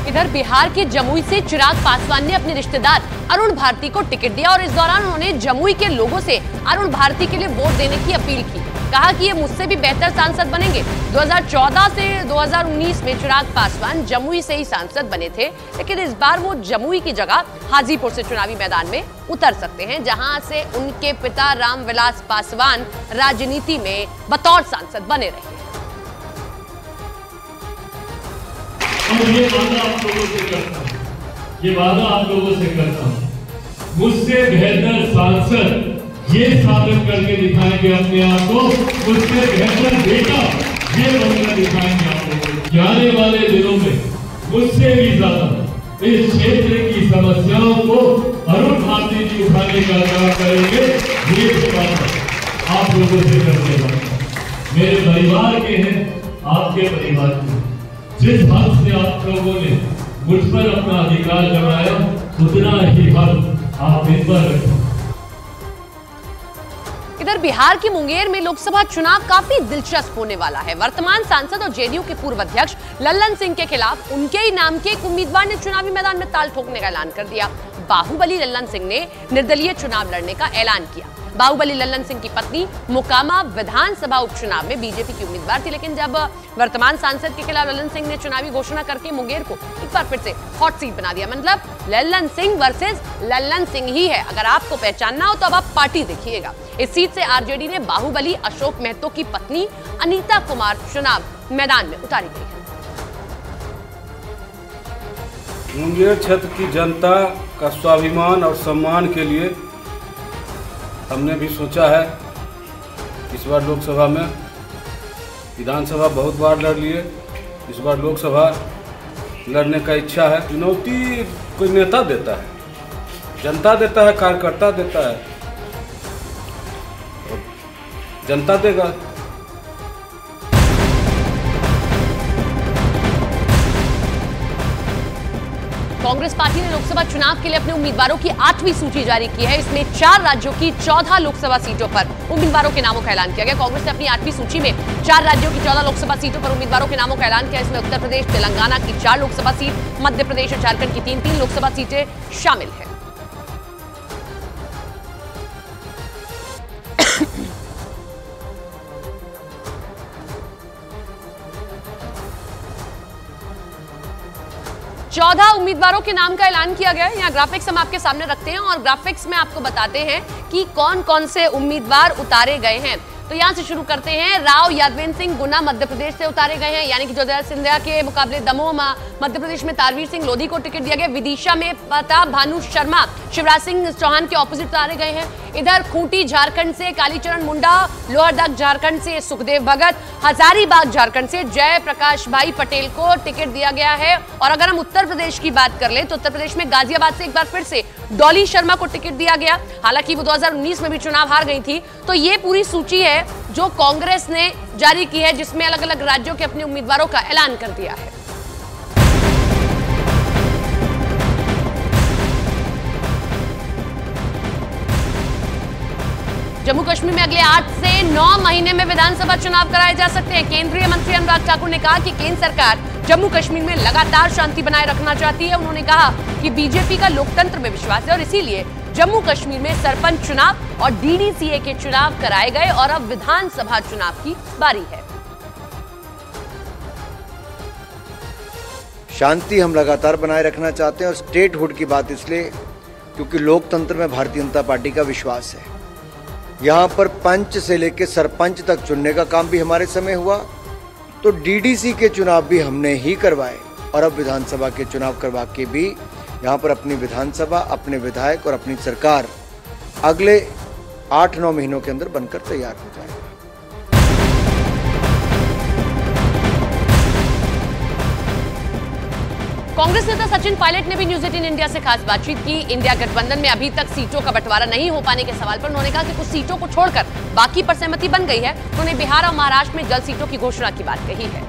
इधर बिहार के जमुई से चिराग पासवान ने अपने रिश्तेदार अरुण भारती को टिकट दिया और इस दौरान उन्होंने जमुई के लोगों से अरुण भारती के लिए वोट देने की अपील की। कहा कि ये मुझसे भी बेहतर सांसद बनेंगे। 2014 से 2019 में चिराग पासवान जमुई से ही सांसद बने थे, लेकिन इस बार वो जमुई की जगह हाजीपुर से चुनावी मैदान में उतर सकते हैं, जहां से उनके पिता रामविलास पासवान राजनीति में बतौर सांसद बने रहे। ये वादा आप लोगों से करता हूं, ये वादा आप लोगों से करता हूं, मुझसे बेहतर सांसद ये साबित करके दिखाएंगे अपने आप को, मुझसे बेहतर बेटा ये बनकर दिखाएंगे आप लोगों को। आने वाले दिनों में मुझसे भी ज्यादा इस क्षेत्र की समस्याओं को अरुण भारती जी उठाने का काम करेंगे। ये बात आप लोगों से करने वाला मेरे परिवार के हैं, आपके परिवार के। जिस हद से आप लोगों ने मुझ पर अपना अधिकार जमाया, उतना ही हद आप इन पर रखें। इधर बिहार के मुंगेर में लोकसभा चुनाव काफी दिलचस्प होने वाला है। वर्तमान सांसद और जेडीयू के पूर्व अध्यक्ष लल्लन सिंह के खिलाफ उनके ही नाम के एक उम्मीदवार ने चुनावी मैदान में ताल ठोकने का ऐलान कर दिया। बाहुबली लल्लन सिंह ने निर्दलीय चुनाव लड़ने का ऐलान किया। बाहुबली लल्लन सिंह की पत्नी मोकामा विधानसभा उपचुनाव में बीजेपी की उम्मीदवार थी, लेकिन जब वर्तमान सांसद के खिलाफ लल्लन सिंह ने चुनावी घोषणा करके मुंगेर को एक बार फिर से हॉट सीट बना दिया। मतलब लल्लन सिंह वर्सेस लल्लन सिंह ही है। अगर आपको पहचानना हो तो अब आप पार्टी देखिएगा। इस सीट से आरजेडी ने बाहुबली अशोक महतो की पत्नी अनीता कुमार चुनाव मैदान में उतारी गई है। मुंगेर क्षेत्र की जनता का स्वाभिमान और सम्मान के लिए हमने भी सोचा है इस बार लोकसभा में, विधानसभा बहुत बार लड़ लिए, इस बार लोकसभा लड़ने का इच्छा है। चुनौती कोई नेता देता है, जनता देता है, कार्यकर्ता देता है, जनता देगा। कांग्रेस पार्टी ने लोकसभा चुनाव के लिए अपने उम्मीदवारों की 8वीं सूची जारी की है। इसमें 4 राज्यों की 14 लोकसभा सीटों पर उम्मीदवारों के नामों का ऐलान किया गया। कांग्रेस ने अपनी 8वीं सूची में 4 राज्यों की 14 लोकसभा सीटों पर उम्मीदवारों के नामों का ऐलान किया। इसमें उत्तर प्रदेश, तेलंगाना की 4 लोकसभा सीट, मध्य प्रदेश और झारखंड की 3-3 लोकसभा सीटें शामिल है। चौदह उम्मीदवारों के नाम का ऐलान किया गया है। यहाँ ग्राफिक्स हम आपके सामने रखते हैं और ग्राफिक्स में आपको बताते हैं कि कौन कौन से उम्मीदवार उतारे गए हैं। तो यहाँ से शुरू करते हैं। राव यादवेंद्र सिंह गुना मध्य प्रदेश से उतारे गए हैं, यानी कि ज्योतिरादित्य सिंधिया के मुकाबले दमोह मध्य प्रदेश में तारवीर सिंह लोधी को टिकट दिया गया। विदिशा में प्रताप भानु शर्मा शिवराज सिंह चौहान के ऑपोजिट उतारे गए हैं। इधर खूंटी झारखंड से कालीचरण मुंडा, लोहरदग झारखंड से सुखदेव भगत, हजारीबाग झारखंड से जय प्रकाश भाई पटेल को टिकट दिया गया है। और अगर हम उत्तर प्रदेश की बात कर ले तो उत्तर प्रदेश में गाजियाबाद से एक बार फिर से डॉली शर्मा को टिकट दिया गया। हालांकि वो 2019 में भी चुनाव हार गई थी। तो ये पूरी सूची है जो कांग्रेस ने जारी की है, जिसमें अलग अलग राज्यों के अपने उम्मीदवारों का ऐलान कर दिया है। जम्मू कश्मीर में अगले 8 से 9 महीने में विधानसभा चुनाव कराए जा सकते हैं। केंद्रीय मंत्री अनुराग ठाकुर ने कहा कि केंद्र सरकार जम्मू कश्मीर में लगातार शांति बनाए रखना चाहती है। उन्होंने कहा कि बीजेपी का लोकतंत्र में विश्वास है और इसीलिए जम्मू कश्मीर में सरपंच चुनाव और डीडीसीए के चुनाव कराए गए और अब विधानसभा चुनाव की बारी है। शांति हम लगातार बनाए रखना चाहते हैं और स्टेटहुड की बात इसलिए क्योंकि लोकतंत्र में भारतीय जनता पार्टी का विश्वास है। यहाँ पर पंच से लेकर सरपंच तक चुनने का काम भी हमारे समय हुआ, तो डीडीसी के चुनाव भी हमने ही करवाए और अब विधानसभा के चुनाव करवा के भी यहाँ पर अपनी विधानसभा, अपने विधायक और अपनी सरकार अगले 8-9 महीनों के अंदर बनकर तैयार हो जाएगा। कांग्रेस नेता सचिन पायलट ने भी न्यूज 18 इंडिया से खास बातचीत की। इंडिया गठबंधन में अभी तक सीटों का बंटवारा नहीं हो पाने के सवाल पर उन्होंने कहा कि कुछ सीटों को छोड़कर बाकी पर सहमति बन गई है। उन्होंने बिहार और महाराष्ट्र में जल्द सीटों की घोषणा की बात कही है।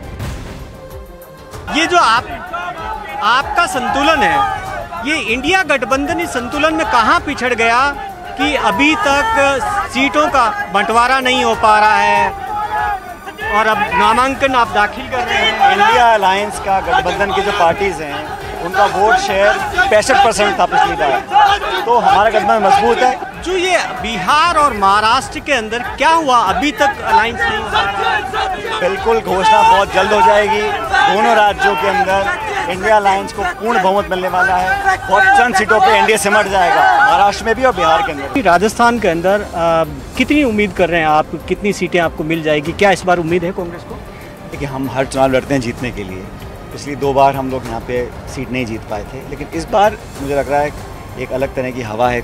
ये जो आपका संतुलन है, ये इंडिया गठबंधन इस संतुलन में कहां पिछड़ गया कि अभी तक सीटों का बंटवारा नहीं हो पा रहा है और अब नामांकन आप दाखिल कर रहे हैं। इंडिया अलायंस का गठबंधन की जो पार्टीज हैं उनका वोट शेयर 65% था पिछली बार, तो हमारा गठबंधन मजबूत है। जो ये बिहार और महाराष्ट्र के अंदर क्या हुआ, अभी तक अलायंस नहीं हुआ? बिल्कुल घोषणा बहुत जल्द हो जाएगी। दोनों राज्यों के अंदर इंडिया अलायंस को पूर्ण बहुमत मिलने वाला है। बहुत चंद सीटों पे एनडीए सिमट जाएगा, महाराष्ट्र में भी और बिहार के अंदर। राजस्थान के अंदर कितनी उम्मीद कर रहे हैं आप, कितनी सीटें आपको मिल जाएगी? क्या इस बार उम्मीद है कांग्रेस को? देखिए, हम हर चुनाव लड़ते हैं जीतने के लिए। पिछली 2 बार हम लोग यहाँ पे सीट नहीं जीत पाए थे, लेकिन इस बार मुझे लग रहा है एक अलग तरह की हवा है।